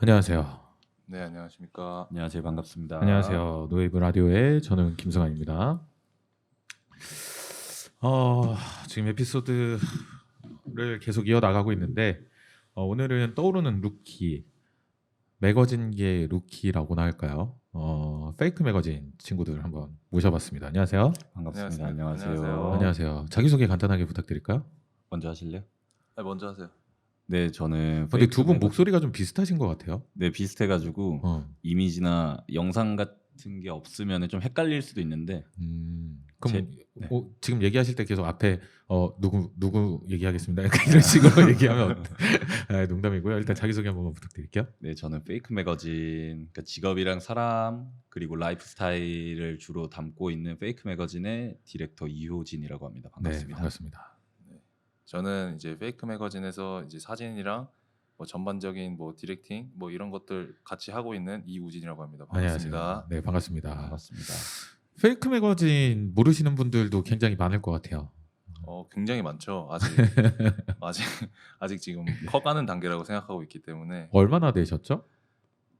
안녕하세요. 네, 안녕하십니까. 안녕하세요. 반갑습니다. 안녕하세요. 노웨이브 라디오의 저는 김승환입니다. 지금 에피소드를 계속 이어나가고 있는데 오늘은 떠오르는 루키, 매거진계 루키라고나 할까요? 페이크 매거진 친구들 한번 모셔봤습니다. 안녕하세요. 반갑습니다. 안녕하세요. 안녕하세요. 자기소개 간단하게 부탁드릴까요? 먼저 하실래요? 먼저 하세요. 네, 저는 근데 두 분 목소리가 좀 비슷하신 것 같아요. 네, 비슷해가지고 이미지나 영상 같은 게 없으면 좀 헷갈릴 수도 있는데. 그럼 네. 지금 얘기하실 때 계속 앞에 누구 얘기하겠습니다. 약간 이런 식으로 얘기하면 농담이고요. 일단 자기소개 한번 부탁드릴게요. 네, 저는 페이크 매거진, 그러니까 직업이랑 사람 그리고 라이프 스타일을 주로 담고 있는 페이크 매거진의 디렉터 이효진이라고 합니다. 반갑습니다. 네, 반갑습니다. 저는 이제 페이크 매거진에서 이제 사진이랑 뭐 전반적인 뭐 디렉팅 뭐 이런 것들 같이 하고 있는 이우진이라고 합니다. 반갑습니다. 안녕하세요. 네, 반갑습니다. 반갑습니다. 페이크 매거진 모르시는 분들도 굉장히 많을 것 같아요. 굉장히 많죠. 아직 지금 커가는 단계라고 생각하고 있기 때문에. 얼마나 되셨죠?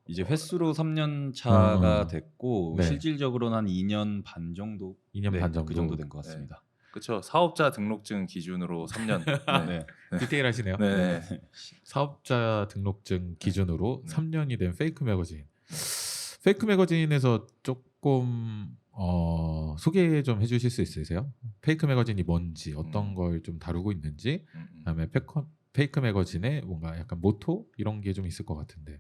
이제 횟수로 3년 차가 어. 됐고 네. 실질적으로는 한 2년 반 정도, 2년 반 정도. 그 정도 된 것 같습니다. 그렇죠. 사업자 등록증 기준으로 3년. 네. 디테일하시네요. 네. 사업자 등록증 기준으로 네. 3년이 된 페이크 매거진. 페이크 매거진에서 조금 소개 좀 해주실 수 있으세요? 페이크 매거진이 뭔지, 어떤 걸 좀 다루고 있는지, 그다음에 페이크 매거진의 뭔가 약간 모토 이런 게 좀 있을 것 같은데.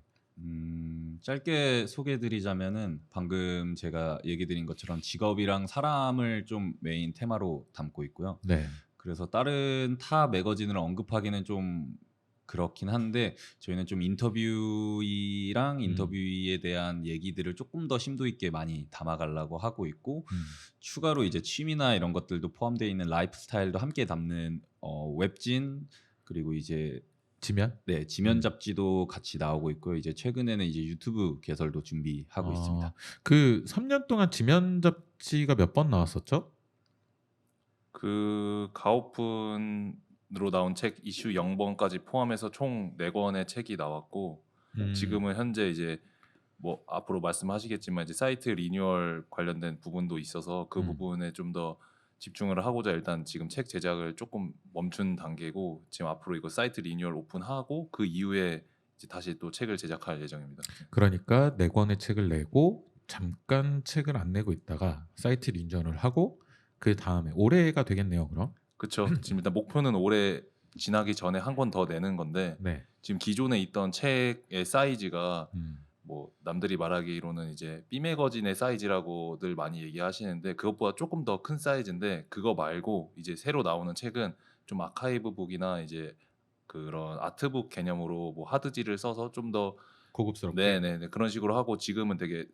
짧게 소개해드리자면은 방금 제가 얘기 드린 것처럼 직업이랑 사람을 좀 메인 테마로 담고 있고요. 네. 그래서 다른 타 매거진을 언급하기는 좀 그렇긴 한데 저희는 좀 인터뷰이랑 인터뷰에 대한 얘기들을 조금 더 심도 있게 많이 담아가려고 하고 있고 추가로 이제 취미나 이런 것들도 포함되어 있는 라이프 스타일도 함께 담는 웹진 그리고 이제 지면? 네, 지면 잡지도 같이 나오고 있고요. 이제 최근에는 이제 유튜브 개설도 준비하고 있습니다. 그 3년 동안 지면 잡지가 몇 번 나왔었죠? 그 가오픈으로 나온 책 이슈 0번까지 포함해서 총 4권의 책이 나왔고 지금은 현재 이제 뭐 앞으로 말씀하시겠지만 이제 사이트 리뉴얼 관련된 부분도 있어서 그 부분에 좀 더 집중을 하고자 일단 지금 책 제작을 조금 멈춘 단계고 지금 앞으로 이거 사이트 리뉴얼 오픈하고 그 이후에 이제 다시 또 책을 제작할 예정입니다. 그러니까 4권의 책을 내고 잠깐 책을 안 내고 있다가 사이트 리뉴얼을 하고 그 다음에 올해가 되겠네요. 그럼? 그렇죠. 지금 일단 목표는 올해 지나기 전에 한 권 더 내는 건데 네. 지금 기존에 있던 책의 사이즈가 음. 뭐 남들이 말하기로는 이제 B매거진의 사이즈라고들 많이 얘기하시는데 그것보다 조금 더 큰 사이즈인데 그거 말고 이제 새로 나오는 책은 좀 아카이브북이나 이제 그런 아트북 개념으로 뭐 하드지를 써서 좀 더 고급스럽게. 네네 그런 식으로 하고 지금은 되게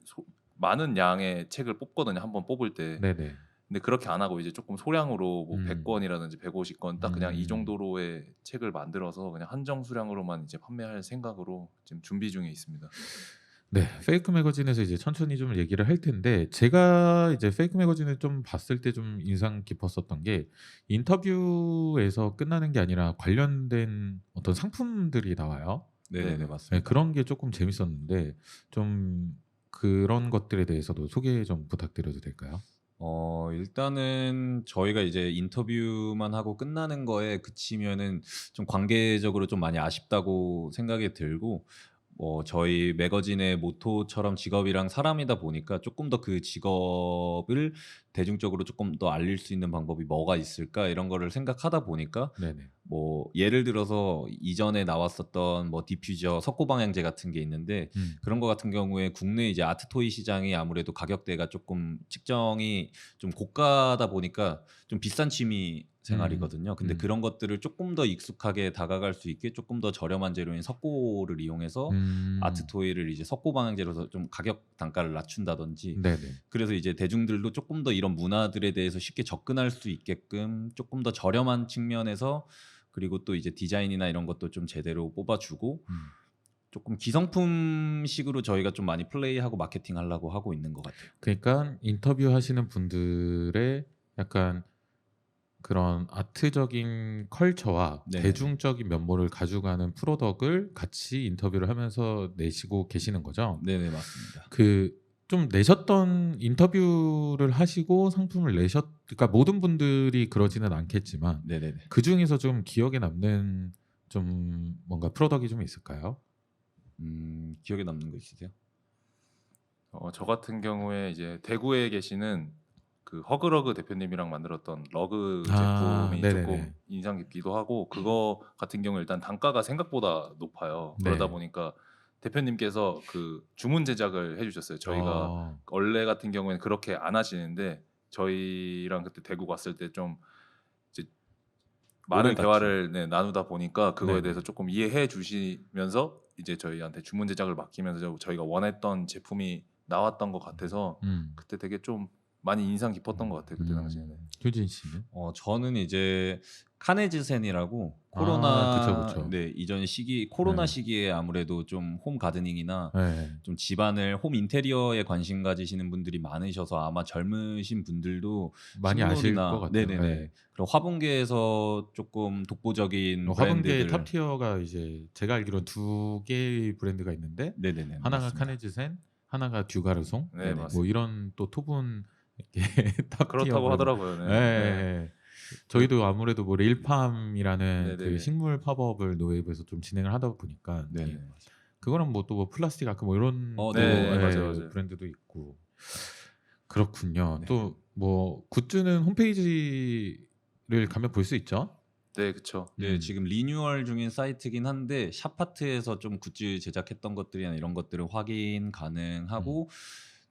많은 양의 책을 뽑거든요. 한번 뽑을 때. 네네. 근데 그렇게 안 하고 이제 조금 소량으로 뭐 100 100권이라든지 150권 딱 그냥 이 정도로의 책을 만들어서 그냥 한정 수량으로만 이제 판매할 생각으로 지금 준비 중에 있습니다. 네, 페이크 매거진에서 이제 천천히 좀 얘기를 할 텐데 제가 이제 페이크 매거진을 좀 봤을 때 좀 인상 깊었었던 게 인터뷰에서 끝나는 게 아니라 관련된 어떤 상품들이 나와요. 네네네 네, 맞습니다. 네, 그런 게 조금 재밌었는데 좀 그런 것들에 대해서도 소개 좀 부탁드려도 될까요? 일단은 저희가 이제 인터뷰만 하고 끝나는 거에 그치면은 좀 관계적으로 좀 많이 아쉽다고 생각이 들고 저희 매거진의 모토처럼 직업이랑 사람이다 보니까 조금 더 그 직업을 대중적으로 조금 더 알릴 수 있는 방법이 뭐가 있을까 이런 거를 생각하다 보니까 네네. 뭐 예를 들어서 이전에 나왔었던 뭐 디퓨저 석고방향제 같은 게 있는데 그런 거 같은 경우에 국내 이제 아트토이 시장이 아무래도 가격대가 조금 측정이 좀 고가다 보니까 좀 비싼 취미 생활이거든요. 근데 그런 것들을 조금 더 익숙하게 다가갈 수 있게 조금 더 저렴한 재료인 석고를 이용해서 아트토이를 이제 석고 방향제로서 좀 가격 단가를 낮춘다든지 네네. 그래서 이제 대중들도 조금 더 이런 문화들에 대해서 쉽게 접근할 수 있게끔 조금 더 저렴한 측면에서 그리고 또 이제 디자인이나 이런 것도 좀 제대로 뽑아주고 조금 기성품식으로 저희가 좀 많이 플레이하고 마케팅하려고 하고 있는 것 같아요. 그러니까 인터뷰하시는 분들의 약간 그런 아트적인 컬처와 네네네. 대중적인 면모를 가져가는 프로덕을 같이 인터뷰를 하면서 내시고 계시는 거죠. 네네 맞습니다. 그 좀 내셨던 인터뷰를 하시고 상품을 그러니까 모든 분들이 그러지는 않겠지만 네네네. 그 중에서 좀 기억에 남는 좀 뭔가 프로덕이 좀 있을까요? 기억에 남는 거 있으세요? 저 같은 경우에 이제 대구에 계시는 그 허그러그 대표님이랑 만들었던 러그 제품이 네네네. 조금 인상 깊기도 하고 그거 같은 경우 일단 단가가 생각보다 높아요. 그러다 네. 보니까 대표님께서 그 주문 제작을 해주셨어요. 저희가 어, 원래 같은 경우에는 그렇게 안 하시는데 저희랑 그때 대구 갔을 때 좀 이제 많은 오래 대화를 나누다 보니까 그거에 네네. 대해서 조금 이해해 주시면서 이제 저희한테 주문 제작을 맡기면서 저희가 원했던 제품이 나왔던 것 같아서 그때 되게 좀 많이 인상 깊었던 것 같아요. 그때 당시에는. 효진 씨는? 저는 이제 카네즈센이라고 아, 코로나 그쵸. 네, 이전 시기 코로나 네. 시기에 아무래도 좀 홈 가드닝이나 네. 좀 집안을 홈 인테리어에 관심 가지시는 분들이 많으셔서 아마 젊으신 분들도 많이 아실 것 같아요. 네네네. 네. 그리고 화분계에서 조금 독보적인 화분계의 브랜드들 탑티어가 이제 제가 알기로 두 개의 브랜드가 있는데 네네네 하나가 맞습니다. 카네즈센, 하나가 듀가르송. 네, 네네. 맞습니다. 뭐 이런 또 토분 탑티어 그렇다고 브랜드. 하더라고요. 네. 네. 저희도 아무래도 뭐 레일팜이라는 그 네네네. 식물 팝업을 노웨이브에서 좀 진행을 하다 보니까 네네. 예. 그거는 뭐 또 뭐 플라스틱 아크 뭐 이런 또 네, 예, 맞아요. 브랜드도 있고 그렇군요. 네. 또 뭐 굿즈는 홈페이지를 가면 볼 수 있죠. 네, 그쵸. 네, 지금 리뉴얼 중인 사이트긴 한데 샵파트에서 좀 굿즈 제작했던 것들이나 이런 것들을 확인 가능하고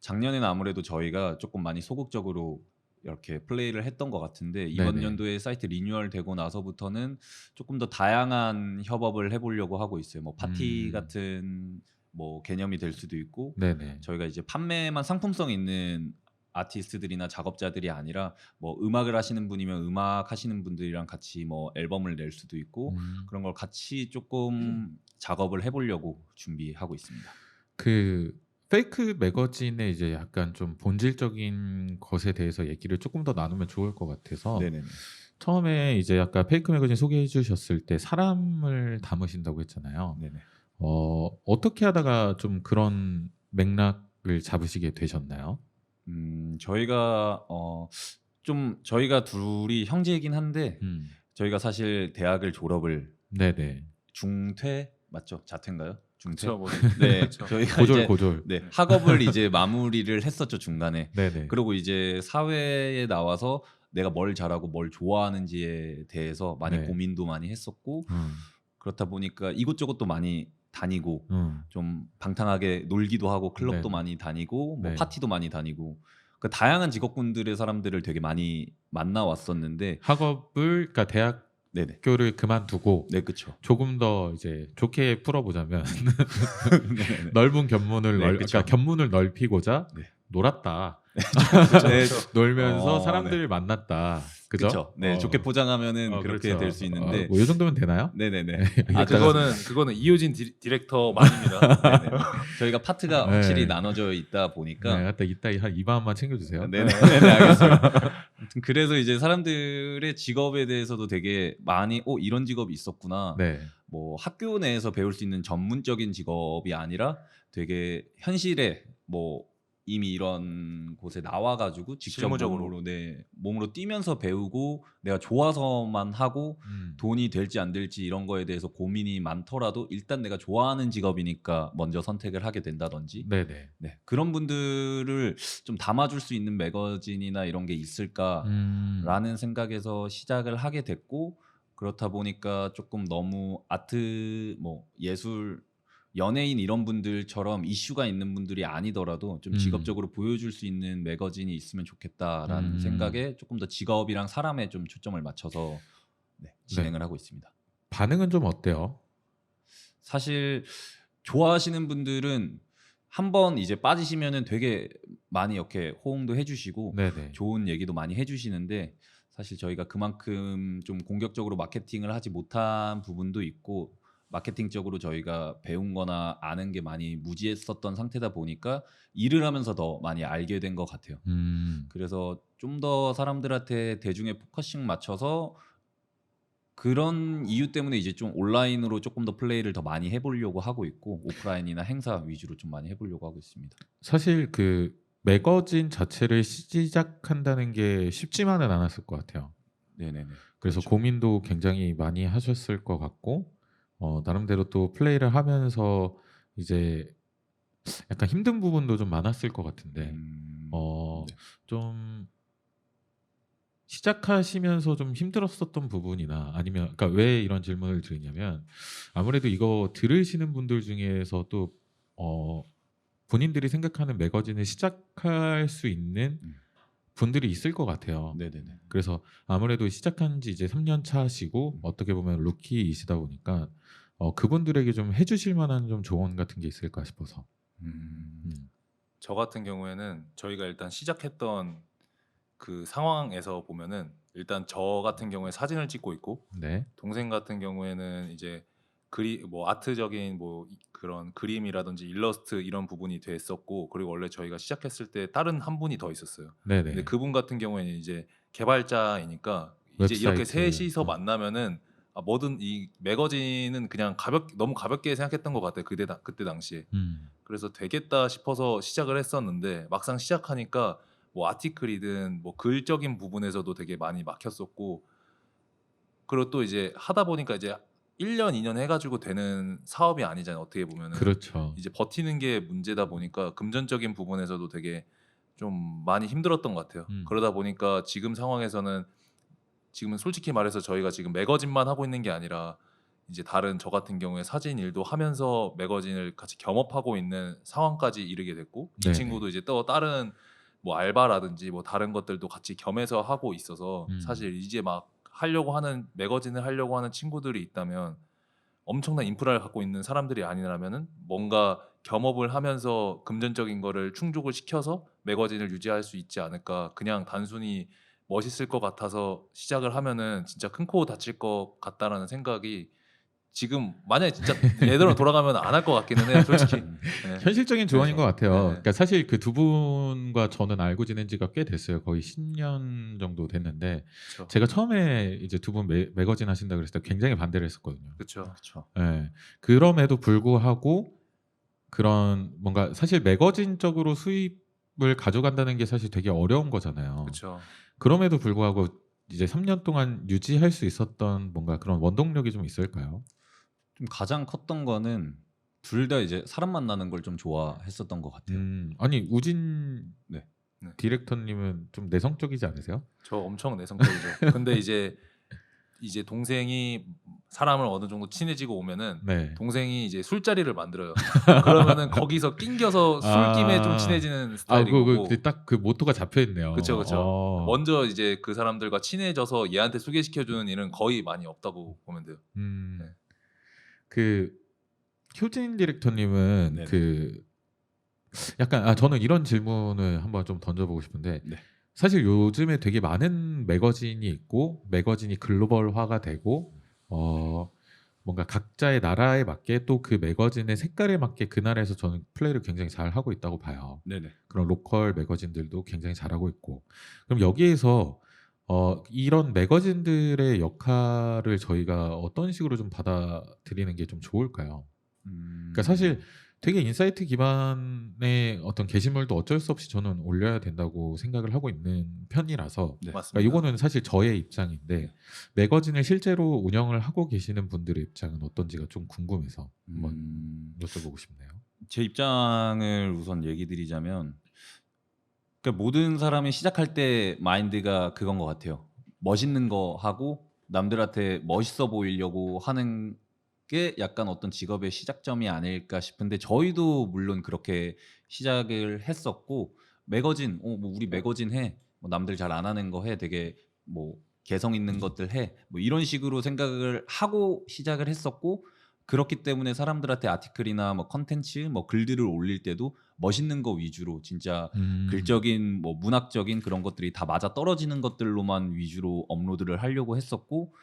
작년에는 아무래도 저희가 조금 많이 소극적으로 이렇게 플레이를 했던 것 같은데 이번 네네. 연도에 사이트 리뉴얼 되고 나서부터는 조금 더 다양한 협업을 해보려고 하고 있어요. 뭐 파티 같은 뭐 개념이 될 수도 있고 네네. 저희가 이제 판매만 상품성 있는 아티스트들이나 작업자들이 아니라 뭐 음악을 하시는 분이면 음악 하시는 분들이랑 같이 뭐 앨범을 낼 수도 있고 그런 걸 같이 조금 작업을 해보려고 준비하고 있습니다. 그 페이크 매거진의 이제 약간 좀 본질적인 것에 대해서 얘기를 조금 더 나누면 좋을 것 같아서 네네네. 처음에 이제 아까 페이크 매거진 소개해 주셨을 때 사람을 담으신다고 했잖아요. 네네. 어떻게 하다가 좀 그런 맥락을 잡으시게 되셨나요? 저희가 좀 저희가 둘이 형제이긴 한데 음. 저희가 사실 대학을 졸업을 네네. 중퇴 맞죠? 자퇴인가요? 중퇴? 그쵸. 뭐, 네, 그쵸. 저희가 고졸 이제 고졸. 네, 학업을 이제 마무리를 했었죠 중간에. 네네. 그리고 이제 사회에 나와서 내가 뭘 잘하고 뭘 좋아하는지에 대해서 많이 네. 고민도 많이 했었고 음. 그렇다 보니까 이곳저곳도 많이 다니고 음. 좀 방탕하게 놀기도 하고 클럽도 네네. 많이 다니고 뭐 네. 파티도 많이 다니고 그 다양한 직업군들의 사람들을 되게 많이 만나 왔었는데 학업을 그러니까 네네. 대학교를 그만두고 네, 그쵸. 조금 더 이제 좋게 풀어보자면 네네. 넓은 견문을 네, 그쵸. 그러니까 견문을 넓히고자 네. 놀았다. 네, 놀면서 네. 사람들을 만났다. 그죠? 그쵸. 네, 좋게 포장하면은 그렇게 그렇죠. 될 수 있는데 뭐 이 정도면 되나요? 네네네. 근데 아, 그거는 이효진 디렉터 말입니다. 네네. 저희가 파트가 네. 확실히 나눠져 있다 네, 보니까 하여튼 이따 한 2반만 챙겨주세요. 네네 알겠습니다. 아무튼 그래서 이제 사람들의 직업에 대해서도 되게 많이 이런 직업이 있었구나. 네. 뭐 학교 내에서 배울 수 있는 전문적인 직업이 아니라 되게 현실에 뭐 이미 이런 곳에 나와가지고 직접 실무적으로. 몸으로 뛰면서 배우고 내가 좋아서만 하고 음. 돈이 될지 안 될지 이런 거에 대해서 고민이 많더라도 일단 내가 좋아하는 직업이니까 먼저 선택을 하게 된다든지 네네. 네, 그런 분들을 좀 담아줄 수 있는 매거진이나 이런 게 있을까라는 생각에서 시작을 하게 됐고 그렇다 보니까 조금 너무 아트 뭐 예술 연예인 이런 분들처럼 이슈가 있는 분들이 아니더라도 좀 직업적으로 보여줄 수 있는 매거진이 있으면 좋겠다라는 생각에 조금 더 직업이랑 사람에 좀 초점을 맞춰서 진행을 하고 있습니다. 반응은 좀 어때요? 사실 좋아하시는 분들은 한번 이제 빠지시면은 되게 많이 이렇게 호응도 해주시고 네네. 좋은 얘기도 많이 해주시는데 사실 저희가 그만큼 좀 공격적으로 마케팅을 하지 못한 부분도 있고 마케팅적으로 저희가 배운 거나 아는 게 많이 무지했었던 상태다 보니까 일을 하면서 더 많이 알게 된 것 같아요. 그래서 좀 더 사람들한테 대중의 포커싱 맞춰서 그런 이유 때문에 이제 좀 온라인으로 조금 더 플레이를 더 많이 해보려고 하고 있고 오프라인이나 행사 위주로 좀 많이 해보려고 하고 있습니다. 사실 그 매거진 자체를 시작한다는 게 쉽지만은 않았을 것 같아요. 네네네. 그래서 그렇죠. 고민도 굉장히 많이 하셨을 것 같고 나름대로 또 플레이를 하면서 이제 약간 힘든 부분도 좀 많았을 것 같은데 네. 좀 시작하시면서 좀 힘들었었던 부분이나 아니면 그러니까 왜 이런 질문을 드리냐면 아무래도 이거 들으시는 분들 중에서 또 본인들이 생각하는 매거진을 시작할 수 있는 음. 분들이 있을 것 같아요. 네네네. 그래서 아무래도 시작한 지 이제 3년 차시고 어떻게 보면 루키이시다 보니까 그분들에게 좀 해주실 만한 좀 조언 같은 게 있을까 싶어서. 저 같은 경우에는 저희가 일단 시작했던 그 상황에서 보면은 일단 저 같은 경우에 사진을 찍고 있고 네. 동생 같은 경우에는 이제 뭐 아트적인 뭐 그런 그림이라든지 일러스트 이런 부분이 됐었고 그리고 원래 저희가 시작했을 때 다른 한 분이 더 있었어요. 근데 네네. 그분 같은 경우에는 이제 개발자이니까 이제 이렇게 웹사이트. 셋이서 만나면은 뭐든 이 매거진은 그냥 너무 가볍게 생각했던 것 같아요. 그때 당시에. 그래서 되겠다 싶어서 시작을 했었는데 막상 시작하니까 뭐 아티클이든 뭐 글적인 부분에서도 되게 많이 막혔었고 그리고 또 이제 하다 보니까 이제 1년, 2년 해가지고 되는 사업이 아니잖아요. 어떻게 보면은 그렇죠. 이제 버티는 게 문제다 보니까 금전적인 부분에서도 되게 좀 많이 힘들었던 것 같아요. 그러다 보니까 지금 상황에서는 지금은 솔직히 말해서 저희가 지금 매거진만 하고 있는 게 아니라 이제 다른 저 같은 경우에 사진 일도 하면서 매거진을 같이 겸업하고 있는 상황까지 이르게 됐고 이 네네. 친구도 이제 또 다른 뭐 알바라든지 뭐 다른 것들도 같이 겸해서 하고 있어서 사실 이제 막 매거진을 하려고 하는 친구들이 있다면 엄청난 인프라를 갖고 있는 사람들이 아니라면은 뭔가 겸업을 하면서 금전적인 거를 충족을 시켜서 매거진을 유지할 수 있지 않을까. 그냥 단순히 멋있을 것 같아서 시작을 하면은 진짜 큰 코 다칠 것 같다라는 생각이 지금 만약에 진짜 예대로 돌아가면 안 할 것 같기는 해요, 솔직히. 네. 현실적인 조언인 네. 것 같아요. 네. 그러니까 사실 그 두 분과 저는 알고 지낸 지가 꽤 됐어요. 거의 10년 정도 됐는데 그렇죠. 제가 처음에 이제 두 분 매거진 하신다 그랬을 때 굉장히 반대를 했었거든요. 그렇죠. 그렇죠. 예. 그럼에도 불구하고 그런 뭔가 사실 매거진적으로 수입을 가져간다는 게 사실 되게 어려운 거잖아요. 그렇죠. 그럼에도 불구하고 이제 3년 동안 유지할 수 있었던 뭔가 그런 원동력이 좀 있을까요? 좀 가장 컸던 거는 둘 다 이제 사람 만나는 걸 좀 좋아했었던 것 같아요. 아니 우진 네. 디렉터님은 좀 내성적이지 않으세요? 저 엄청 내성적이죠. 근데 이제 동생이 사람을 어느 정도 친해지고 오면은 네. 동생이 이제 술자리를 만들어요. 그러면은 거기서 낑겨서 술김에 좀 친해지는 스타일인 거고. 딱 그 모토가 잡혀 있네요. 그렇죠, 그렇죠. 먼저 이제 그 사람들과 친해져서 얘한테 소개시켜 주는 일은 거의 많이 없다고 보면 돼요. 네. 그 효진 디렉터님은 네네. 그 약간 저는 이런 질문을 한번 좀 던져보고 싶은데 네. 사실 요즘에 되게 많은 매거진이 있고 매거진이 글로벌화가 되고 뭔가 각자의 나라에 맞게 또 그 매거진의 색깔에 맞게 그 나라에서 저는 플레이를 굉장히 잘 하고 있다고 봐요. 네네. 그런 로컬 매거진들도 굉장히 잘하고 있고 그럼 여기에서 이런 매거진들의 역할을 저희가 어떤 식으로 좀 받아들이는 게 좀 좋을까요? 그러니까 사실 되게 인사이트 기반의 어떤 게시물도 어쩔 수 없이 저는 올려야 된다고 생각을 하고 있는 편이라서 네. 맞습니다. 그러니까 이거는 사실 저의 입장인데 매거진을 실제로 운영을 하고 계시는 분들의 입장은 어떤지가 좀 궁금해서 한번 여쭤보고 싶네요. 제 입장을 우선 얘기 드리자면 그러니까 모든 사람이 시작할 때 마인드가 그건 것 같아요. 멋있는 거 하고 남들한테 멋있어 보이려고 하는 게 약간 어떤 직업의 시작점이 아닐까 싶은데 저희도 물론 그렇게 시작을 했었고 매거진 뭐 우리 매거진 해. 뭐 남들 잘 안 하는 거 해. 되게 뭐 개성 있는 것들 해. 뭐 이런 식으로 생각을 하고 시작을 했었고 그렇기 때문에 사람들한테 아티클이나 뭐 컨텐츠 뭐 글들을 올릴 때도 멋있는 거 위주로 진짜 글적인 뭐 문학적인 그런 것들이 다 맞아 떨어지는 것들로만 위주로 업로드를 하려고 했었고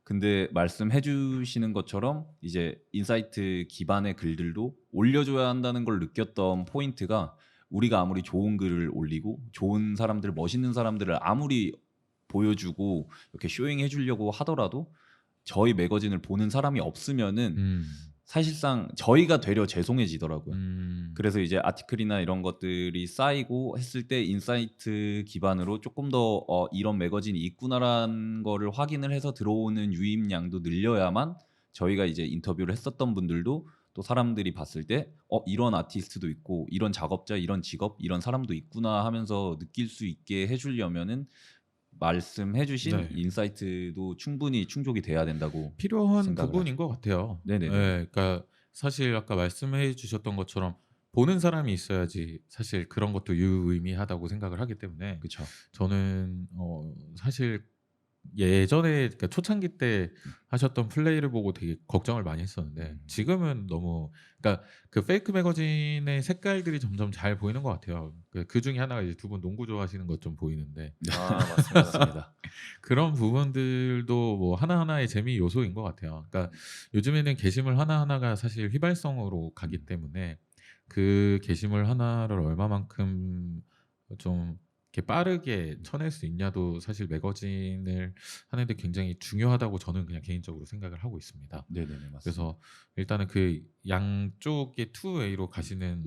근데 말씀해 주시는 것처럼 이제 인사이트 기반의 글들도 올려줘야 한다는 걸 느꼈던 포인트가 우리가 아무리 좋은 글을 올리고 좋은 사람들, 멋있는 사람들을 아무리 보여주고 이렇게 쇼잉해 주려고 하더라도 저희 매거진을 보는 사람이 없으면은 사실상 저희가 되려 죄송해지더라고요. 그래서 이제 아티클이나 이런 것들이 쌓이고 했을 때 인사이트 기반으로 조금 더 이런 매거진이 있구나라는 거를 확인을 해서 들어오는 유입량도 늘려야만 저희가 이제 인터뷰를 했었던 분들도 또 사람들이 봤을 때 이런 아티스트도 있고 이런 작업자, 이런 직업, 이런 사람도 있구나 하면서 느낄 수 있게 해주려면은 말씀해주신 네. 인사이트도 충분히 충족이 돼야 된다고 필요한 생각을 부분인 것 같아요. 네네네. 네, 그러니까 사실 아까 말씀해 주셨던 것처럼 보는 사람이 있어야지 사실 그런 것도 유의미하다고 생각을 하기 때문에 그렇죠. 저는 사실 예전에 그러니까 초창기 때 하셨던 플레이를 보고 되게 걱정을 많이 했었는데 지금은 너무 그러니까 그 페이크 매거진의 색깔들이 점점 잘 보이는 것 같아요. 그 중에 하나가 이제 두 분 농구 좋아하시는 것 좀 보이는데 아 맞습니다. 맞습니다. 그런 부분들도 뭐 하나하나의 재미 요소인 것 같아요. 그러니까 요즘에는 게시물 하나하나가 사실 휘발성으로 가기 때문에 그 게시물 하나를 얼마만큼 좀 이렇게 빠르게 쳐낼 수 있냐도 사실 매거진을 하는데 굉장히 중요하다고 저는 그냥 개인적으로 생각을 하고 있습니다. 네네네 맞습니다. 그래서 일단은 그 양쪽의 투웨이로 가시는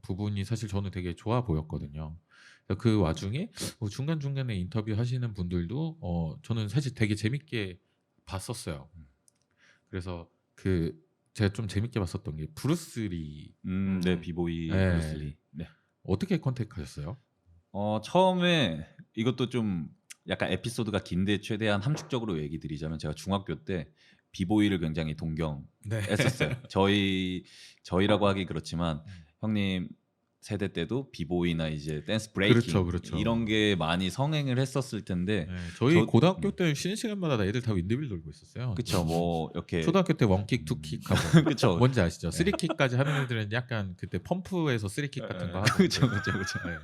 부분이 사실 저는 되게 좋아 보였거든요. 그 와중에 중간중간에 인터뷰 하시는 분들도 저는 사실 되게 재밌게 봤었어요. 그래서 그 제가 좀 재밌게 봤었던 게 브루스 리 네 비보이 네. 브루슬리. 네. 어떻게 컨택하셨어요? 처음에 이것도 좀 약간 에피소드가 긴데 최대한 함축적으로 얘기 드리자면 제가 중학교 때 비보이를 굉장히 동경했었어요. 저희라고 하기 그렇지만 형님 세대 때도 비보이나 이제 댄스 브레이킹 그렇죠. 이런 게 많이 성행을 했었을 텐데 네, 저희 저- 고등학교 때 쉬는 시간마다 애들 다 윈드밀 돌고 있었어요. 그쵸 뭐 이렇게 초등학교 때 원킥, 투킥 하고 그쵸 뭔지 아시죠? 쓰리킥까지 하는 애들은 약간 그때 펌프에서 쓰리킥 같은 거 하고 그쵸. 네.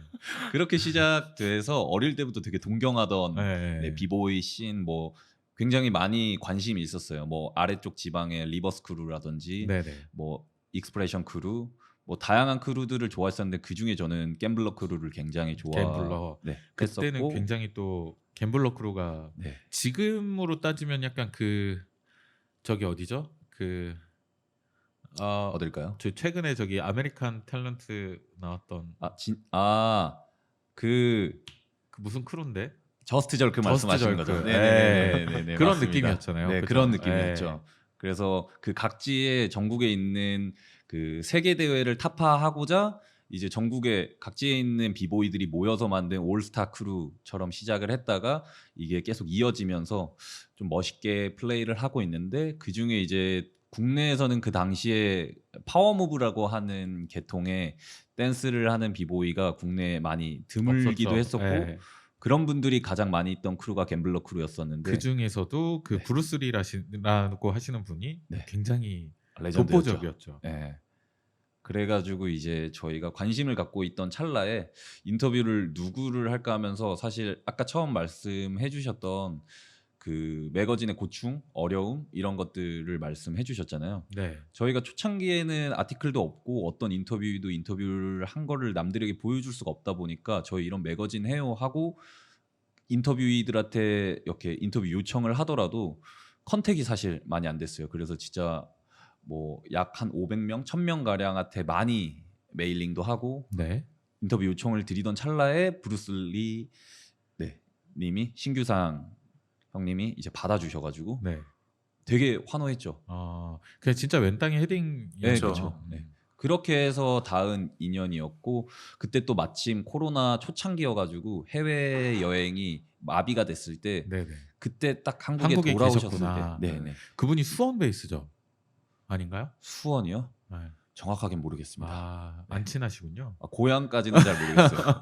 그렇게 시작돼서 어릴 때부터 되게 동경하던 네. 비보이 씬 뭐 굉장히 많이 관심이 있었어요. 뭐 아래쪽 지방의 리버스 크루라든지 네네. 뭐 익스프레션 크루 뭐 다양한 크루들을 좋아했었는데 그 중에 저는 갬블러 크루를 굉장히 갬블러. 네, 그때는 했었고 굉장히 또 갬블러 크루가 네. 지금으로 따지면 약간 그 저기 어디죠? 그 어딜까요? 저 최근에 저기 아메리칸 탤런트 나왔던 그 그 무슨 크루인데? 저스트 절크 저스트 말씀하시는 절크. 거죠. 네. 네네네. 그런 맞습니다. 느낌이었잖아요. 네, 그죠? 그런 느낌이었죠. 네. 그래서 그 각지의 전국에 있는 그 세계 대회를 타파하고자 이제 전국에 각지에 있는 비보이들이 모여서 만든 올스타 크루처럼 시작을 했다가 이게 계속 이어지면서 좀 멋있게 플레이를 하고 있는데 그 중에 이제 국내에서는 그 당시에 파워무브라고 하는 계통의 댄스를 하는 비보이가 국내에 많이 드물기도 없었죠. 했었고 네. 그런 분들이 가장 많이 있던 크루가 갬블러 크루였었는데 그 중에서도 그 네. 브루스 리라고 하시는 분이 네. 굉장히 레전드였죠. 독보적이었죠. 네. 그래가지고 이제 저희가 관심을 갖고 있던 찰나에 인터뷰를 누구를 할까 하면서 사실 아까 처음 말씀해주셨던 그 매거진의 고충, 어려움 이런 것들을 말씀해주셨잖아요. 네. 저희가 초창기에는 아티클도 없고 어떤 인터뷰를 한 거를 남들에게 보여줄 수가 없다 보니까 저희 이런 매거진 해요 하고 인터뷰이들한테 이렇게 인터뷰 요청을 하더라도 컨택이 사실 많이 안 됐어요. 그래서 진짜 뭐 약 한 500명, 1000명 가량한테 많이 메일링도 하고 네. 인터뷰 요청을 드리던 찰나에 브루스 리 님이 신규상 형님이 이제 받아주셔가지고 네. 되게 환호했죠. 그냥 진짜 왼 땅의 헤딩이었죠. 네, 그렇죠. 네. 그렇게 해서 닿은 인연이었고 그때 또 마침 코로나 초창기여가지고 해외 여행이 마비가 됐을 때 네네. 그때 딱 한국에 한국에 돌아오셨을 계셨구나. 때 네네. 그분이 수원 베이스죠. 아닌가요? 수원이요? 네. 정확하게는 모르겠습니다. 안 친하시군요. 고향까지는 잘 모르겠어요.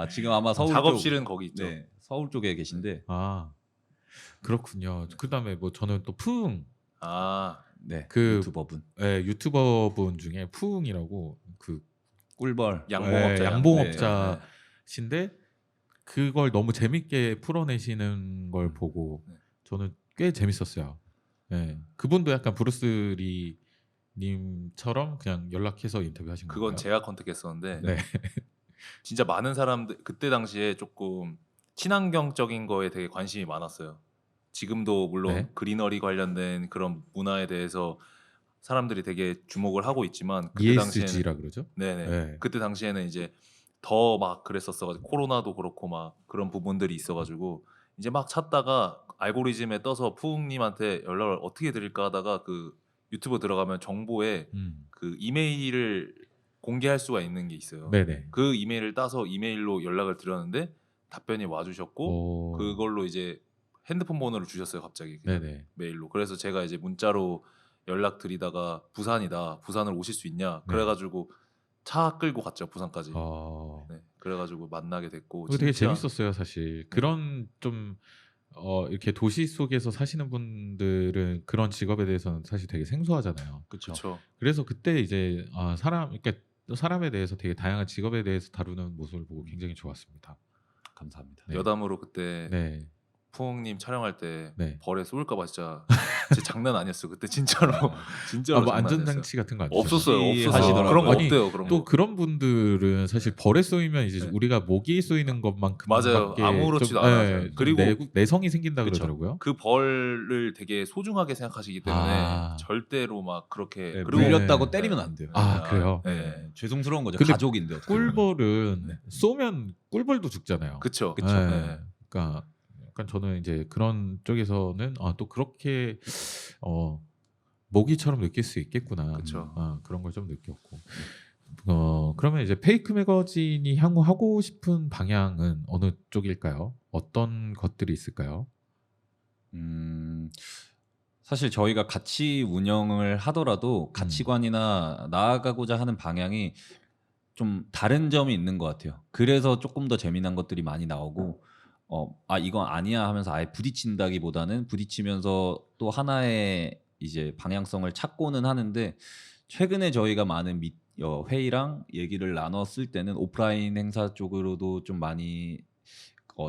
지금 아마 서울 작업실은 거기 있죠. 네, 서울 쪽에 계신데 그렇군요. 그다음에 뭐 저는 또 푸응 네, 그 유튜버분 유튜버분 중에 푸응이라고 그 꿀벌 양봉업자신데 그걸 너무 재밌게 풀어내시는 걸 보고 네. 저는 꽤 재밌었어요. 네. 그분도 약간 브루스 리님처럼 그냥 연락해서 인터뷰하신 건가요? 그건 제가 컨택했었는데 네. 진짜 많은 사람들 그때 당시에 조금 친환경적인 거에 되게 관심이 많았어요. 지금도 물론 네. 그리너리 관련된 그런 문화에 대해서 사람들이 되게 주목을 하고 있지만 그때 당시에는 ESG라 그러죠? 네네 네. 그때 당시에는 이제 더 막 그랬었어가지고 코로나도 그렇고 막 그런 부분들이 있어가지고 이제 막 찾다가 알고리즘에 떠서 푸웅님한테 연락을 어떻게 드릴까 하다가 그 유튜브 들어가면 정보에 그 이메일을 공개할 수가 있는 게 있어요. 네네. 그 이메일을 따서 이메일로 연락을 드렸는데 답변이 와주셨고 오. 그걸로 이제 핸드폰 번호를 주셨어요 갑자기 그냥 네네. 메일로. 그래서 제가 이제 문자로 연락 드리다가 부산이다 부산을 오실 수 있냐 네. 그래가지고 차 끌고 갔죠 부산까지. 어. 네, 그래가지고 만나게 됐고 그거 되게 진짜 재밌었어요, 사실. 그런 좀 이렇게 도시 속에서 사시는 분들은 그런 직업에 대해서는 사실 되게 생소하잖아요. 그렇죠. 그렇죠. 그래서 그때 이제 그러니까 또 사람에 대해서 되게 다양한 직업에 대해서 다루는 모습을 보고 굉장히 좋았습니다. 감사합니다. 네. 여담으로 그때 네. 푸웅님 촬영할 때 네. 벌에 쏠까봐 진짜 장난 아니었어요. 그때 진짜로 진짜로 뭐 장난 아니었어요. 안전장치 같은 거 안 없었어요. 주셨어요? 없었어요. 하시더라고요. 그런 거 아니, 없대요. 그런 또 거. 그런 분들은 사실 벌에 쏘이면 이제 네. 우리가 목이 쏘이는 것만큼밖에 맞아요. 아무렇지도 않아요. 그리고 그리고 내성이 생긴다 그쵸. 그러더라고요. 그 벌을 되게 소중하게 생각하시기 때문에 아. 절대로 막 그렇게 네, 그리고 물렸다고 네. 때리면 안 돼요. 아, 그래요? 네. 네, 죄송스러운 거죠. 근데 가족인데 어떻게 보면. 꿀벌은 네. 쏘면 꿀벌도 죽잖아요. 그쵸. 그쵸. 네. 네. 그러니까 약간 저는 이제 그런 쪽에서는 또 그렇게 모기처럼 느낄 수 있겠구나. 그쵸. 그런 걸 좀 느꼈고. 그러면 이제 페이크 매거진이 향후 하고 싶은 방향은 어느 쪽일까요? 어떤 것들이 있을까요? 사실 저희가 같이 운영을 하더라도 가치관이나 나아가고자 하는 방향이 좀 다른 점이 있는 것 같아요. 그래서 조금 더 재미난 것들이 많이 나오고 이건 아니야 하면서 아예 부딪힌다기보다는 부딪히면서 또 하나의 이제 방향성을 찾고는 하는데 최근에 저희가 많은 회의랑 얘기를 나눴을 때는 오프라인 행사 쪽으로도 좀 많이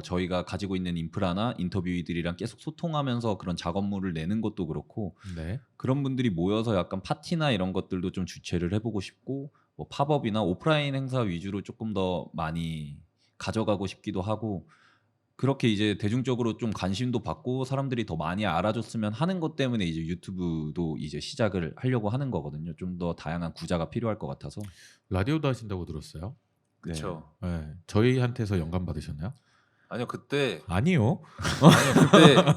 저희가 가지고 있는 인프라나 인터뷰이들이랑 계속 소통하면서 그런 작업물을 내는 것도 그렇고 네. 그런 분들이 모여서 약간 파티나 이런 것들도 좀 주최를 해보고 싶고 뭐 팝업이나 오프라인 행사 위주로 조금 더 많이 가져가고 싶기도 하고 그렇게 이제 대중적으로 좀 관심도 받고 사람들이 더 많이 알아줬으면 하는 것 때문에 이제 유튜브도 이제 시작을 하려고 하는 거거든요. 좀 더 다양한 구자가 필요할 것 같아서. 라디오도 하신다고 들었어요. 그쵸. 네. 저희한테서 영감 받으셨나요? 아니요 그때 아니요.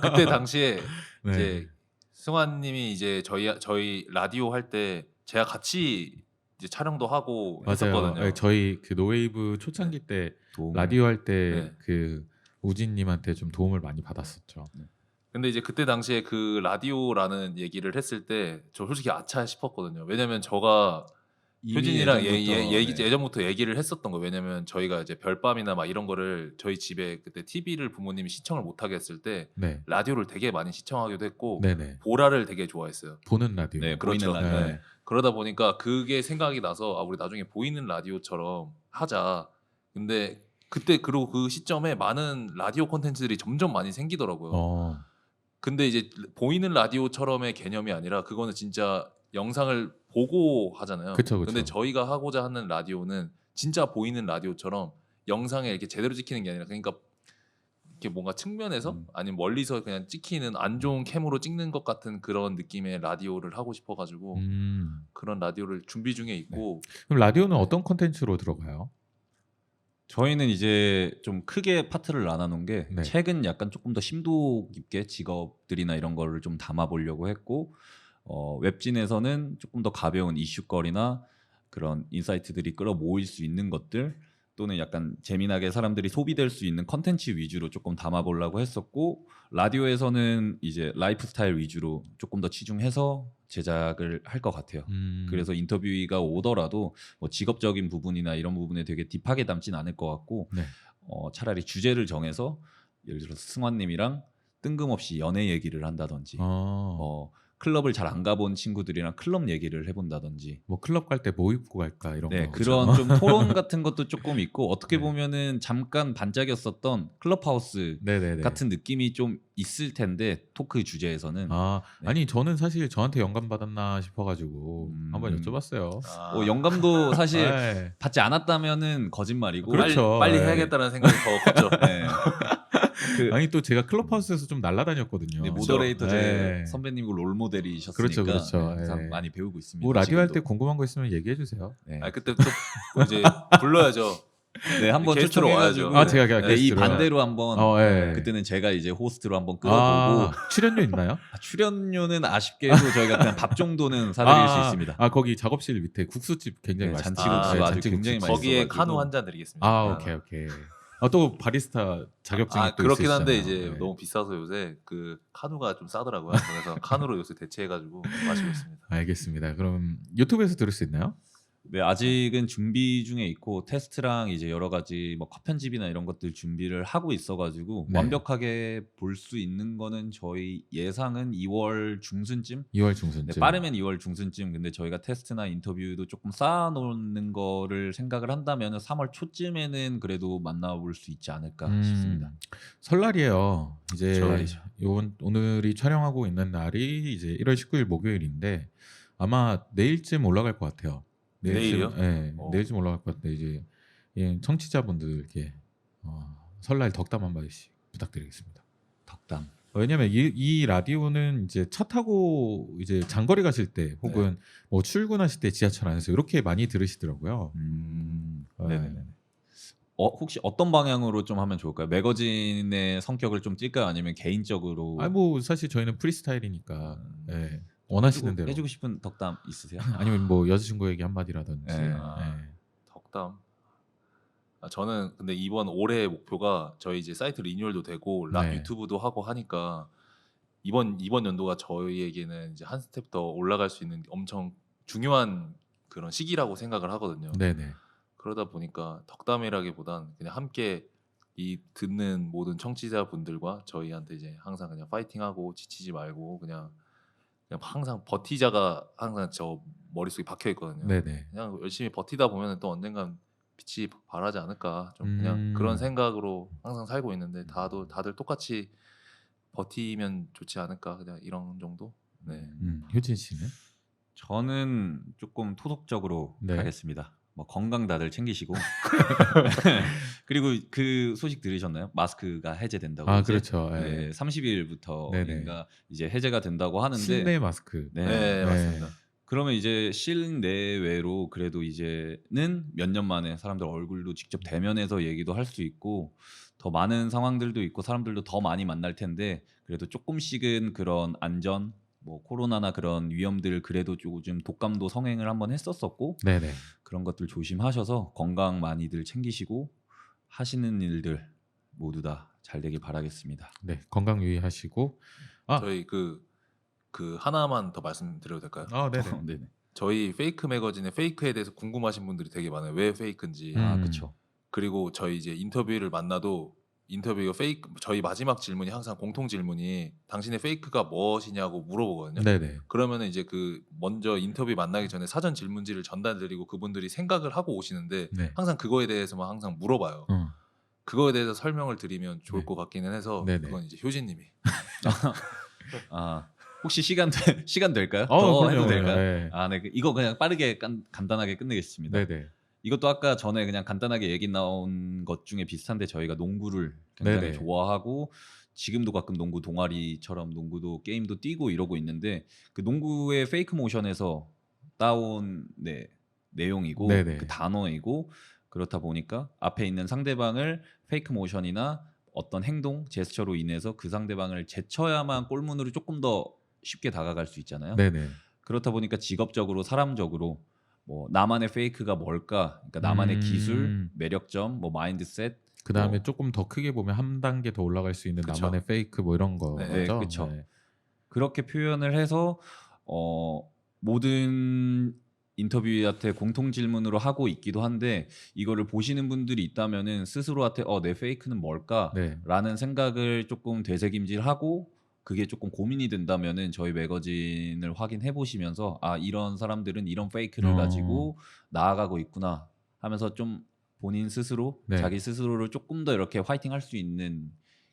그때 당시에 네. 이제 승환님이 이제 저희 라디오 할 때 제가 같이 이제 촬영도 하고 맞아요. 했었거든요. 네, 저희 그 노웨이브 초창기 때 도움을. 라디오 할 때 네. 그 우진님한테 좀 도움을 많이 받았었죠. 근데 이제 그때 당시에 그 라디오라는 얘기를 했을 때 저 솔직히 아차 싶었거든요. 왜냐면 저가 이미 효진이랑 예전부터, 예전부터 얘기를 했었던 거. 왜냐면 저희가 이제 별밤이나 막 이런 거를 저희 집에 그때 TV를 부모님이 시청을 못 하게 했을 때 네. 라디오를 되게 많이 시청하기도 했고 네네. 보라를 되게 좋아했어요. 보는 라디오. 네, 그렇죠. 보이는 라디오. 네. 그러다 보니까 그게 생각이 나서 우리 나중에 보이는 라디오처럼 하자. 근데 그때 그리고 그 시점에 많은 라디오 콘텐츠들이 점점 많이 생기더라고요. 근데 이제 보이는 라디오처럼의 개념이 아니라 그거는 진짜 영상을 보고 하잖아요. 그쵸. 근데 저희가 하고자 하는 라디오는 진짜 보이는 라디오처럼 영상에 이렇게 제대로 찍히는 게 아니라 그러니까 이렇게 뭔가 측면에서 아니면 멀리서 그냥 찍히는 안 좋은 캠으로 찍는 것 같은 그런 느낌의 라디오를 하고 싶어가지고 그런 라디오를 준비 중에 있고. 그럼 라디오는 어떤 콘텐츠로 들어가요? 저희는 이제 좀 크게 파트를 나눠놓은 게 네. 책은 약간 조금 더 심도 깊게 직업들이나 이런 거를 좀 담아보려고 했고 웹진에서는 조금 더 가벼운 이슈거리나 그런 인사이트들이 끌어모일 수 있는 것들 또는 약간 재미나게 사람들이 소비될 수 있는 컨텐츠 위주로 조금 담아보려고 했었고 라디오에서는 이제 라이프 스타일 위주로 조금 더 치중해서 제작을 할 것 같아요. 그래서 인터뷰가 오더라도 뭐 직업적인 부분이나 이런 부분에 되게 딥하게 담진 않을 것 같고 네. 차라리 주제를 정해서 예를 들어서 승환님이랑 뜬금없이 연애 얘기를 한다든지 클럽을 잘 안 가본 친구들이랑 클럽 얘기를 해본다든지 뭐 클럽 갈 때 뭐 입고 갈까 이런 네, 거. 그런 좀 토론 같은 것도 조금 있고 어떻게 네. 보면은 잠깐 반짝였었던 클럽하우스 네네네. 같은 느낌이 좀 있을 텐데 토크 주제에서는 네. 아니 저는 사실 저한테 영감 받았나 싶어가지고 한번 여쭤봤어요. 아, 영감도 사실 네. 받지 않았다면은 거짓말이고 그렇죠. 빨리 네. 해야겠다는 생각이 더 컸죠. 네. 아니 또 제가 클럽하우스에서 좀 날아다녔거든요. 네, 모더레이터 제 네. 선배님이고 롤 모델이셨으니까 그렇죠, 그렇죠. 네, 항상 네. 많이 배우고 있습니다. 뭐 라디오 할 때 지금도. 궁금한 거 있으면 얘기해 주세요. 네. 아 그때 또 이제 불러야죠. 네, 한번 게스트로 초청해가지고 와야죠. 제가 네, 이 게스트로. 반대로 한번 네. 그때는 제가 이제 호스트로 한번 끌어보고 출연료 있나요? 출연료는 아쉽게도 저희가 그냥 밥 정도는 사드릴 수 있습니다. 거기 작업실 밑에 국수집 굉장히 네, 맛있어요. 잔치국수 아주 잔치국수. 굉장히 맛있어요. 거기에 있어가지고. 카누 한 잔 드리겠습니다. 오케이. 또 바리스타 자격증이 또 그렇긴 한데 있으시잖아요. 이제 네. 너무 비싸서 요새 그 카누가 좀 싸더라고요. 그래서 카누로 요새 대체해가지고 마시고 있습니다. 알겠습니다. 그럼 유튜브에서 들을 수 있나요? 네, 아직은 준비 중에 있고 테스트랑 이제 여러 가지 뭐 컷 편집이나 이런 것들 준비를 하고 있어가지고 네. 완벽하게 볼 수 있는 거는 저희 예상은 2월 중순쯤. 2월 중순쯤. 네, 빠르면 2월 중순쯤. 근데 저희가 테스트나 인터뷰도 조금 쌓아놓는 거를 생각을 한다면 3월 초쯤에는 그래도 만나볼 수 있지 않을까 싶습니다. 설날이에요. 이제 설날이죠. 오늘이 촬영하고 있는 날이 이제 1월 19일 목요일인데 아마 내일쯤 올라갈 것 같아요. 내일이요? 네, 오. 내일쯤 올라갈 것 같은데 이제 청취자분들께 설날 덕담 한 마디씩 부탁드리겠습니다. 덕담. 왜냐면 이 라디오는 이제 차 타고 이제 장거리 가실 때 혹은 뭐 출근하실 때 지하철 안에서 이렇게 많이 들으시더라고요. 네네네. 혹시 어떤 방향으로 좀 하면 좋을까요? 매거진의 성격을 좀 찔까요? 아니면 개인적으로? 뭐 사실 저희는 프리스타일이니까 네, 원하시는 대로. 해주고 싶은 덕담 있으세요? 아니면 뭐 여자친구에게 한마디라든지. 네. 네. 덕담. 저는 근데 이번 올해 목표가 저희 이제 사이트 리뉴얼도 되고 락 네. 유튜브도 하고 하니까 이번 연도가 저희에게는 이제 한 스텝 더 올라갈 수 있는 엄청 중요한 그런 시기라고 생각을 하거든요. 네네. 그러다 보니까 덕담이라기보단 그냥 함께 이 듣는 모든 청취자분들과 저희한테 이제 항상 그냥 파이팅하고 지치지 말고 그냥 항상 버티자가 항상 저 머릿속에 박혀 있거든요. 네네. 그냥 열심히 버티다 보면 또 언젠간 빛이 발하지 않을까 좀 그냥 그런 생각으로 항상 살고 있는데 다들 똑같이 버티면 좋지 않을까 그냥 이런 정도. 네. 효진 씨는? 저는 조금 토속적으로 네. 가겠습니다. 뭐 건강 다들 챙기시고 그리고 그 소식 들으셨나요? 마스크가 해제된다고. 이제? 그렇죠. 네, 30일부터인가 이제 해제가 된다고 하는데 실내 마스크. 네, 맞습니다. 그러면 이제 실내외로 그래도 이제는 몇 년 만에 사람들 얼굴도 직접 대면해서 얘기도 할 수 있고 더 많은 상황들도 있고 사람들도 더 많이 만날 텐데 그래도 조금씩은 그런 안전 뭐 코로나나 그런 위험들 그래도 조금 독감도 성행을 한번 했었었고 네네. 그런 것들 조심하셔서 건강 많이들 챙기시고 하시는 일들 모두 다 잘 되길 바라겠습니다. 네, 건강 유의하시고. 저희 그 하나만 더 말씀드려도 될까요? 네네. 네네. 저희 페이크 매거진의 페이크에 대해서 궁금하신 분들이 되게 많아요. 왜 페이크인지. 그렇죠. 그리고 저희 이제 인터뷰를 만나도 인터뷰가 페이크 저희 마지막 질문이 항상 공통 질문이 당신의 페이크가 무엇이냐고 물어보거든요. 네네. 그러면은 이제 그 먼저 인터뷰 만나기 전에 사전 질문지를 전달드리고 그분들이 생각을 하고 오시는데 네. 항상 그거에 대해서만 항상 물어봐요. 그거에 대해서 설명을 드리면 좋을 네. 것 같기는 해서 네네. 그건 이제 효진님이. 혹시 시간 될까요? 그럼요. 더 해도 될까요? 네. 네. 이거 그냥 빠르게 간단하게 끝내겠습니다. 네네. 이것도 아까 전에 그냥 간단하게 얘기 나온 것 중에 비슷한데 저희가 농구를 굉장히 네네. 좋아하고 지금도 가끔 농구 동아리처럼 농구도 게임도 뛰고 이러고 있는데 그 농구의 페이크 모션에서 따온 내용이고 네네. 그 단어이고 그렇다 보니까 앞에 있는 상대방을 페이크 모션이나 어떤 행동, 제스처로 인해서 그 상대방을 제쳐야만 골문으로 조금 더 쉽게 다가갈 수 있잖아요. 네네. 그렇다 보니까 직업적으로 사람적으로 뭐 나만의 페이크가 뭘까? 그러니까 나만의 기술, 매력점, 뭐 마인드셋. 그 다음에 조금 더 크게 보면 한 단계 더 올라갈 수 있는 그쵸. 나만의 페이크 뭐 이런 거. 네, 그쵸. 그렇게 표현을 해서 모든 인터뷰한테 공통 질문으로 하고 있기도 한데 이거를 보시는 분들이 있다면은 스스로한테 내 페이크는 뭘까? 네. 라는 생각을 조금 되새김질하고 그게 조금 고민이 된다면은 저희 매거진을 확인해 보시면서 아 이런 사람들은 이런 페이크를 가지고 나아가고 있구나 하면서 좀 본인 스스로 네. 자기 스스로를 조금 더 이렇게 화이팅할 수 있는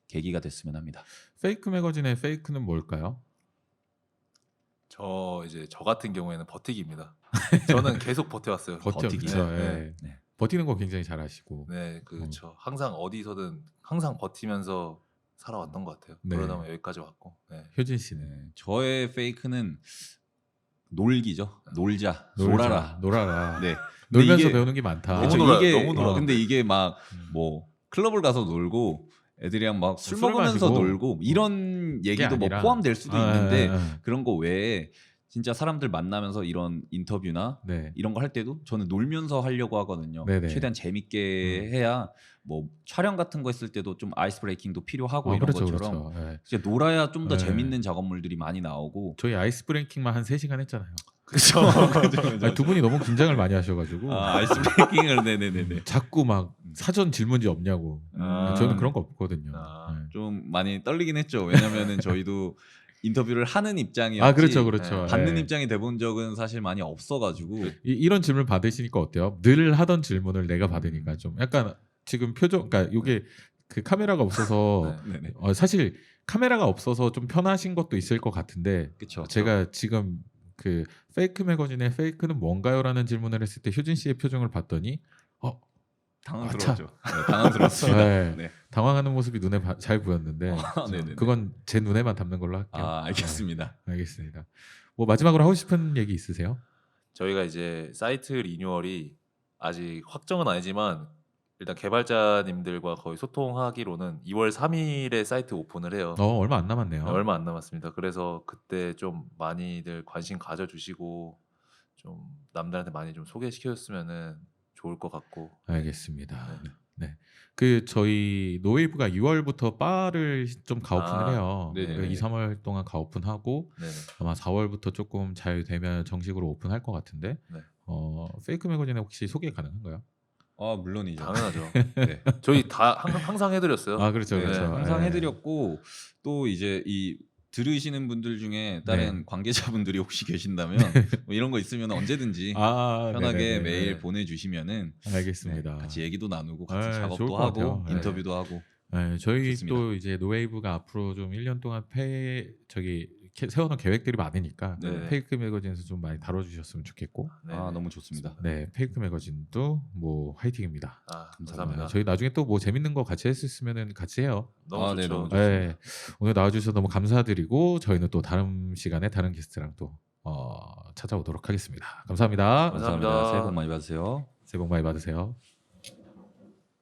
계기가 됐으면 합니다. 페이크 매거진의 페이크는 뭘까요? 저 같은 경우에는 버티기입니다. 저는 계속 버텨왔어요. 버티기. 그쵸, 네, 예. 네. 버티는 거 굉장히 잘하시고. 네, 그렇죠. 항상 어디서든 항상 버티면서 살아왔던 것 같아요. 네. 그러다 보면 여기까지 왔고. 네. 효진 씨는 네. 저의 페이크는 놀기죠. 놀자, 놀아라. 놀아라. 놀아라. 네. 놀면서 이게- 배우는 게 많다. 너무 그쵸, 놀아요. 이게 너무 놀아요. 근데 이게 막 뭐 클럽을 가서 놀고 애들이랑 막 술 술 먹으면서 마시고. 놀고 이런 얘기도 뭐 아니라. 포함될 수도 있는데 예. 그런 거 외에 진짜 사람들 만나면서 이런 인터뷰나 네. 이런 거 할 때도 저는 놀면서 하려고 하거든요. 네네. 최대한 재밌게 해야 뭐 촬영 같은 거 했을 때도 좀 아이스 브레이킹도 필요하고 이런 그렇죠, 것처럼 그렇죠. 예. 진짜 놀아야 좀 더 네. 재밌는 작업물들이 많이 나오고 저희 아이스 브레이킹만 한 3시간 했잖아요. 그렇죠. 아니, 두 분이 너무 긴장을 많이 하셔가지고 아이스 브레이킹을 네네네네 자꾸 막 사전 질문지 없냐고. 저는 그런 거 없거든요. 아. 네. 좀 많이 떨리긴 했죠. 왜냐면은 저희도 인터뷰를 하는 입장이었지 아 그렇죠, 그렇죠. 네. 받는 예. 입장이 돼본 적은 사실 많이 없어가지고 이런 질문 받으시니까 어때요? 늘 하던 질문을 내가 받으니까 좀 약간 지금 표정, 그러니까 이게 그 카메라가 없어서 네네 사실 카메라가 없어서 좀 편하신 것도 있을 것 같은데 그쵸. 제가 지금 그 페이크 매거진의 페이크는 뭔가요라는 질문을 했을 때 효진 씨의 표정을 봤더니 당황스러웠죠. 네, 당황스러웠습니다. 네. 네. 당황하는 모습이 눈에 잘 보였는데 네네네. 그건 제 눈에만 담는 걸로 할게요. 아 알겠습니다. 네, 알겠습니다. 뭐 마지막으로 하고 싶은 얘기 있으세요? 저희가 이제 사이트 리뉴얼이 아직 확정은 아니지만 일단 개발자님들과 거의 소통하기로는 2월 3일에 사이트 오픈을 해요. 얼마 안 남았네요. 네, 얼마 안 남았습니다. 그래서 그때 좀 많이들 관심 가져주시고 좀 남들한테 많이 좀 소개시켜줬으면은 좋을 것 같고. 알겠습니다. 네. 네. 그 저희 노웨이브가 6월부터 바를 좀 가오픈을 아, 해요. 네네. 그러니까 2, 3월 동안 가오픈하고 네네. 아마 4월부터 조금 잘 되면 정식으로 오픈할 것 같은데 네. 페이크 매거진에 혹시 소개 가능한가요? 아 물론이죠. 당연하죠. 네. 저희 다 항상 해드렸어요. 아 그렇죠, 네, 그렇죠. 항상 예. 해드렸고 또 이제 이 들으시는 분들 중에 다른 네. 관계자분들이 혹시 계신다면 뭐 이런 거 있으면 언제든지 네네네. 편하게 메일 네. 보내주시면은 알겠습니다. 네, 같이 얘기도 나누고 같이 네, 좋을 작업도 것 하고 같아요. 네. 인터뷰도 하고 네, 저희 좋습니다. 또 이제 노웨이브가 앞으로 좀 1년 동안 세워놓은 계획들이 많으니까 네. 페이크 매거진에서 좀 많이 다뤄주셨으면 좋겠고 네. 아 너무 좋습니다. 네 페이크 매거진도 뭐 화이팅입니다. 감사합니다. 저희 나중에 또 뭐 재밌는 거 같이 했으면은 같이 해요. 너무 아, 네, 좋죠. 너무 좋죠. 네, 오늘 나와주셔서 너무 감사드리고 저희는 또 다른 시간에 다른 게스트랑 또 찾아오도록 하겠습니다. 감사합니다. 감사합니다. 새해 복 많이 받으세요. 새해 복 많이 받으세요.